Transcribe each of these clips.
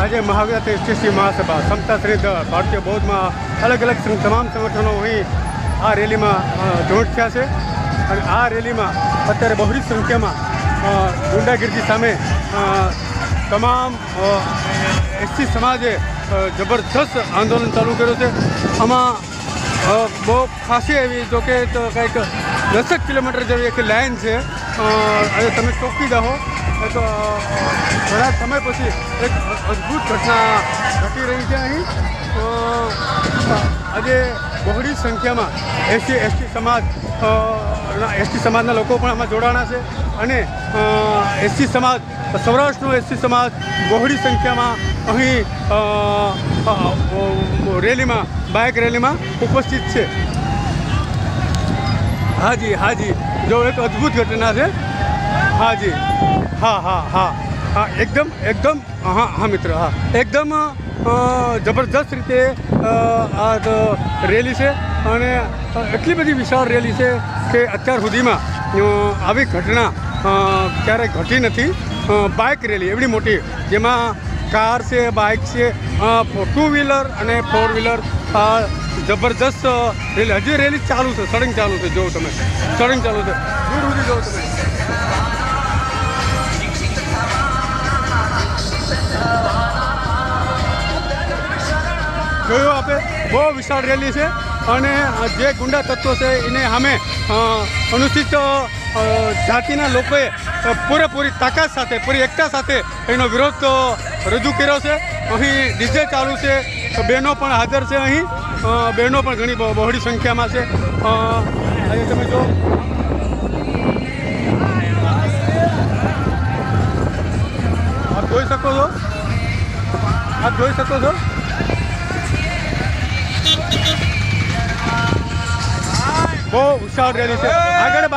આજે મહાવીર એસટીસી મહાસભા સમતા શ્રી ભારતીય બૌદ્ધમાં અલગ અલગ તમામ સંગઠનો અહીં આ રેલીમાં જોઈન્ટ થયા છે અને આ રેલીમાં અત્યારે બહોળી સંખ્યામાં ગુંડાગીરી સામે તમામ એસટી સમાજે જબરદસ્ત આંદોલન ચાલુ કર્યું છે. આમાં બહુ ખાસી એવી જો કે કંઈક 10 કિલોમીટર જેવી એક લાઈન છે. અને તમે ચોકી જાઓ તો ઘણા સમય પછી એક અદ્ભુત ઘટના ઘટી રહી છે. અહીં આજે બહોળી સંખ્યામાં એસટી સમાજના લોકો પણ આમાં જોડાણા છે અને એસટી સમાજ સૌરાષ્ટ્રનો એસટી સમાજ બહોળી સંખ્યામાં અહીં રેલીમાં બાઇક રેલીમાં ઉપસ્થિત છે. હાજી હાજી જો એક અદ્ભુત ઘટના છે. હાજી હા એકદમ હા મિત્ર હા એકદમ જબરદસ્ત રીતે આ રેલી છે અને એટલી બધી વિશાળ રેલી છે કે અત્યાર સુધીમાં આવી ઘટના ક્યારેય ઘટી નથી. બાઇક રેલી એવડી મોટી જેમાં કાર છે, બાઇક છે, 2 વ્હીલર અને 4 વ્હીલર જબરદસ્ત રેલી. હજી રેલી ચાલુ છે, સળંગ ચાલુ છે. જો તમે સળંગ ચાલુ છે દૂર સુધી જો તમે જોયું આપે બહુ વિશાળ રેલી છે અને જે ગુંડા તત્વો છે એને સામે અનુસૂચિત જાતિના લોકોએ પૂરેપૂરી તાકાત સાથે પૂરી એકતા સાથે એનો વિરોધ રજૂ કર્યો છે. અહીં ડીજે ચાલુ છે, બહેનો પણ હાજર છે. અહીં બહેનો પણ ઘણી બહોળી સંખ્યામાં છે. આજે તમે જો આપ જોઈ શકો છો બહુ વિશાળ રેલી છે. આગળ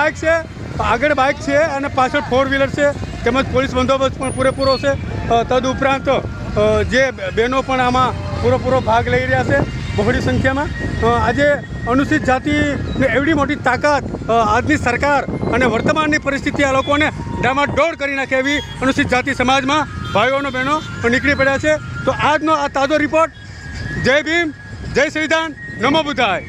બાઇક છે અને પાછળ 4 વ્હીલર છે તેમજ પોલીસ બંદોબસ્ત પણ પૂરેપૂરો છે. તદુપરાંત જે બહેનો પણ આમાં પૂરેપૂરો ભાગ લઈ રહ્યા છે બહોળી સંખ્યામાં. આજે અનુસૂચિત જાતિની એવડી મોટી તાકાત આજની સરકાર અને વર્તમાનની પરિસ્થિતિ આ લોકોને ડામાડોળ કરી નાખે એવી અનુસૂચિત જાતિ સમાજમાં ભાઈઓ અને બહેનો નીકળી પડ્યા છે. તો આજનો આ તાજો રિપોર્ટ. જય ભીમ, જય સંવિધાન, નમો બુદ્ધાય.